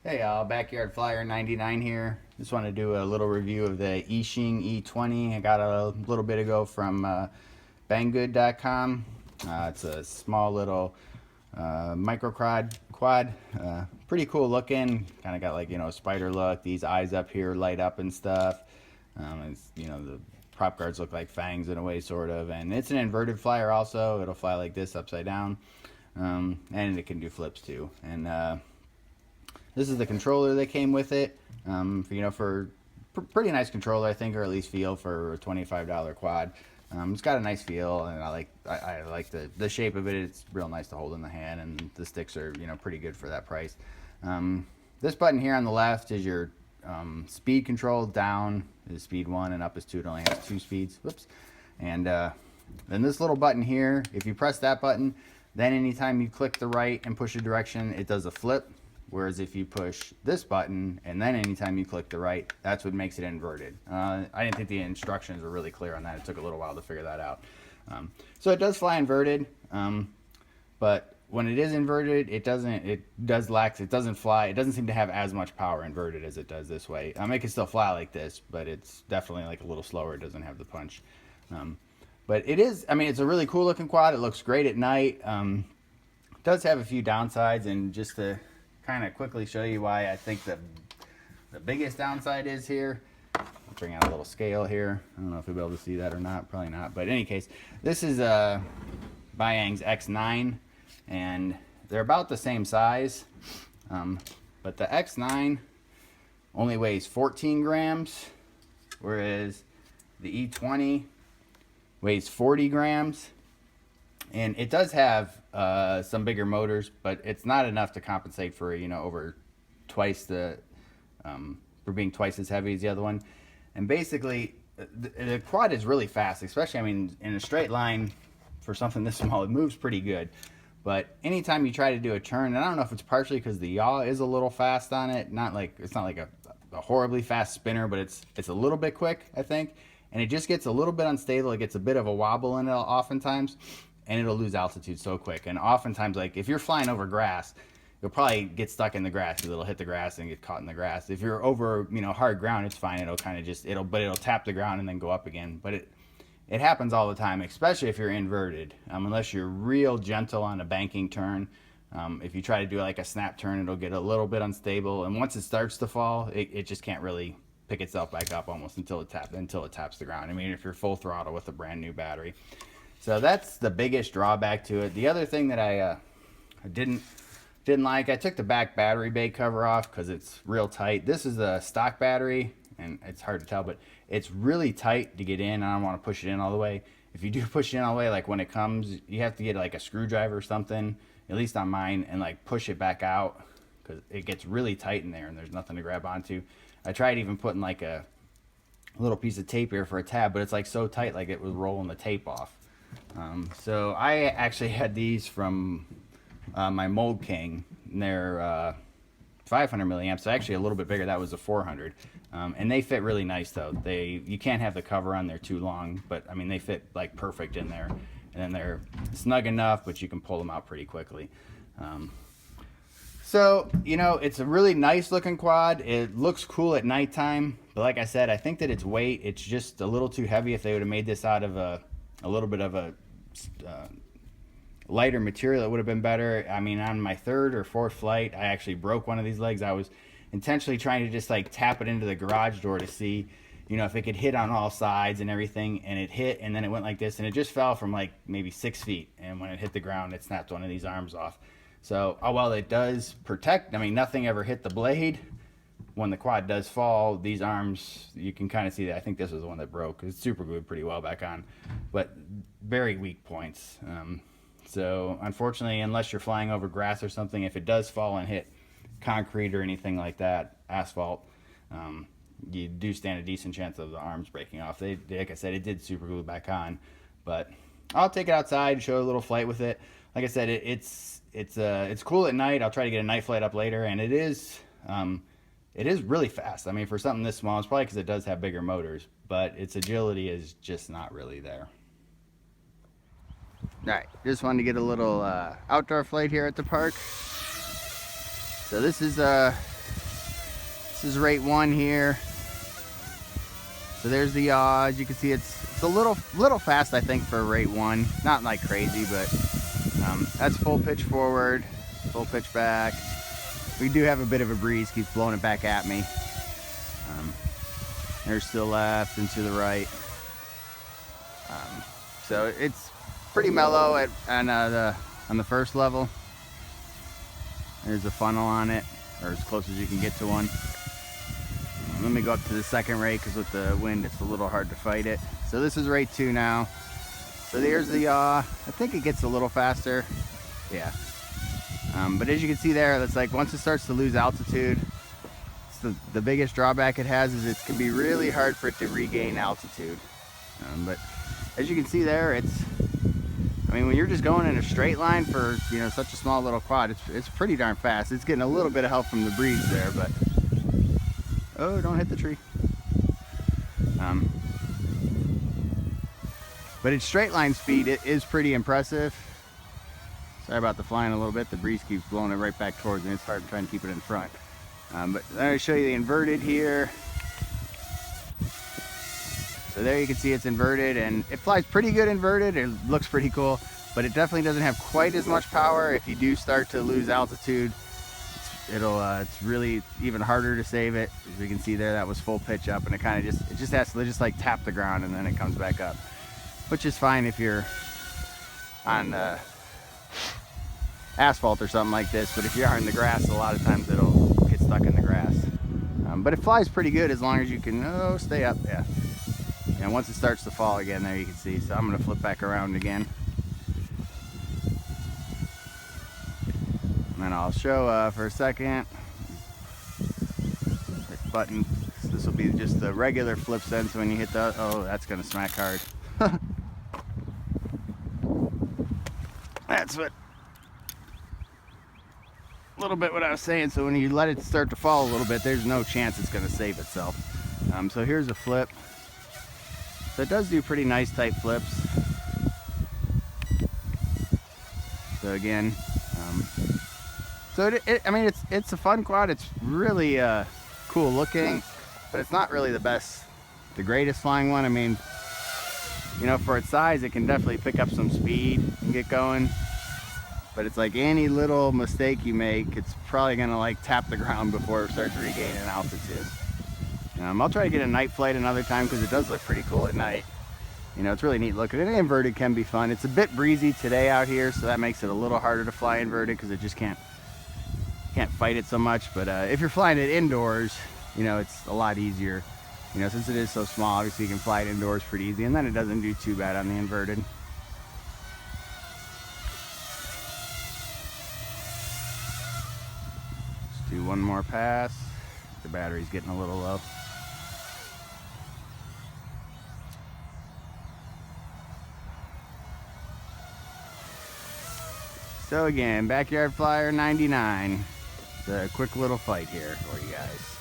Hey, Backyard Flyer 99 here. Just want to do a little review of the Eachine E20. I got a little bit ago from banggood.com. It's a small little micro quad. Pretty cool looking. Kind of got like, a spider look. These eyes up here light up and stuff. The prop guards look like fangs in a way, sort of. And it's an inverted flyer also. It'll fly like this upside down. And it can do flips too. And this is the controller that came with it. For pretty nice controller, I think, or at least feel for a $25 quad. It's got a nice feel, and I like the shape of it. It's real nice to hold in the hand, and the sticks are pretty good for that price. This button here on the left is your speed control. Down is speed 1, and up is 2. It only has 2 speeds. Whoops. And then this little button here, if you press that button, then anytime you click the right and push a direction, it does a flip. Whereas if you push this button and then anytime you click the right, that's what makes it inverted. I didn't think the instructions were really clear on that. It took a little while to figure that out. So it does fly inverted, but when it is inverted, it doesn't fly. It doesn't seem to have as much power inverted as it does this way. It can still fly like this, but it's definitely like a little slower. It doesn't have the punch. But it is, it's a really cool looking quad. It looks great at night. It does have a few downsides, and just to kind of quickly show you why I think the biggest downside is here. I'll bring out a little scale here. I don't know if you'll be able to see that or not. Probably not. But in any case, this is a Bang's X9, and they're about the same size. But the X9 only weighs 14 grams, whereas the E20 weighs 40 grams. And it does have some bigger motors, but it's not enough to compensate for over twice for being twice as heavy as the other one. And basically, the quad is really fast, especially in a straight line for something this small. It moves pretty good, but anytime you try to do a turn, and I don't know if it's partially because the yaw is a little fast on it. It's not like a horribly fast spinner, but it's a little bit quick, I think, and it just gets a little bit unstable. It gets a bit of a wobble in it oftentimes. And it'll lose altitude so quick. And oftentimes, like if you're flying over grass, you'll probably get stuck in the grass because it'll hit the grass and get caught in the grass. If you're over, hard ground, it's fine. It'll kind of it'll tap the ground and then go up again. But it happens all the time, especially if you're inverted. Unless you're real gentle on a banking turn. If you try to do like a snap turn, it'll get a little bit unstable. And once it starts to fall, it just can't really pick itself back up almost until it taps the ground. If you're full throttle with a brand new battery. So that's the biggest drawback to it. The other thing that I didn't like, I took the back battery bay cover off because it's real tight. This is a stock battery, and it's hard to tell, but it's really tight to get in. I don't want to push it in all the way. If you do push it in all the way, like when it comes, you have to get like a screwdriver or something, at least on mine, and like push it back out because it gets really tight in there and there's nothing to grab onto. I tried even putting like a little piece of tape here for a tab, but it's like so tight like it was rolling the tape off. So I actually had these from my Mold King, and they're 500 milliamps, so actually a little bit bigger. That was a 400, and they fit really nice though. You can't have the cover on there too long, but they fit like perfect in there, and then they're snug enough, but you can pull them out pretty quickly. So it's a really nice looking quad. It looks cool at nighttime, but like I said, I think that its weight, it's just a little too heavy. If they would have made this out of a little bit of a lighter material, it would have been better. On my third or fourth flight, I actually broke one of these legs. I was intentionally trying to just like tap it into the garage door to see, if it could hit on all sides and everything, and it hit, and then it went like this, and it just fell from like maybe 6 feet, and when it hit the ground, it snapped one of these arms off. So while it does protect, nothing ever hit the blade. When the quad does fall, these arms, you can kind of see that. I think this was the one that broke. It's super glued pretty well back on, but very weak points. So unfortunately, unless you're flying over grass or something, if it does fall and hit concrete or anything like that, asphalt, you do stand a decent chance of the arms breaking off. Like I said, it did super glue back on, but I'll take it outside, show a little flight with it. Like I said, it's cool at night. I'll try to get a night flight up later, and it is really fast. For something this small, it's probably because it does have bigger motors, but its agility is just not really there. Alright, just wanted to get a little outdoor flight here at the park. So this is This is rate 1 here. So there's the yaw. As you can see, it's a little fast, I think, for rate 1. Not like crazy, but that's full pitch forward, full pitch back. We do have a bit of a breeze, keeps blowing it back at me. There's to the left and to the right. So it's pretty mellow on the first level. There's a funnel on it, or as close as you can get to one. Let me go up to the second rate, because with the wind it's a little hard to fight it. So this is rate 2 now. So there's the yaw. I think it gets a little faster. Yeah. But as you can see there, it's like once it starts to lose altitude, it's the biggest drawback it has is it can be really hard for it to regain altitude. But as you can see there, I mean, when you're just going in a straight line for, you know, such a small little quad, it's pretty darn fast. It's getting a little bit of help from the breeze there, but oh, don't hit the tree. But its straight line speed, it is pretty impressive. Sorry about the flying a little bit. The breeze keeps blowing it right back towards me. It's hard trying to keep it in front. But I'm going to show you the inverted here. So there you can see it's inverted, and it flies pretty good inverted. It looks pretty cool, but it definitely doesn't have quite as much power. If you do start to lose altitude, it's really even harder to save it. As you can see there, that was full pitch up, and it just has to like tap the ground, and then it comes back up, which is fine if you're on asphalt or something like this. But if you are in the grass, a lot of times it'll get stuck in the grass. But it flies pretty good as long as you can stay up. Yeah. And once it starts to fall again, there you can see. So I'm going to flip back around again. And then I'll show for a second. This button. This will be just the regular flips then. So when you hit the, oh, that's going to smack hard. That's a little bit what I was saying. So when you let it start to fall a little bit, there's no chance it's going to save itself. So here's a flip. So it does do pretty nice tight flips. So again, I mean, it's a fun quad. It's really cool looking, but it's not really the greatest flying one. I mean, you know, for its size, it can definitely pick up some speed and get going. But it's like any little mistake you make, it's probably gonna like tap the ground before it starts regaining altitude. I'll try to get a night flight another time because it does look pretty cool at night. You know, it's really neat looking. And inverted can be fun. It's a bit breezy today out here, so that makes it a little harder to fly inverted because it just can't fight it so much. But if you're flying it indoors, you know, it's a lot easier. You know, since it is so small, obviously you can fly it indoors pretty easy, and then it doesn't do too bad on the inverted. Let's do one more pass. The battery's getting a little low. So again, Backyard Flyer 99. It's a quick little fight here for you guys.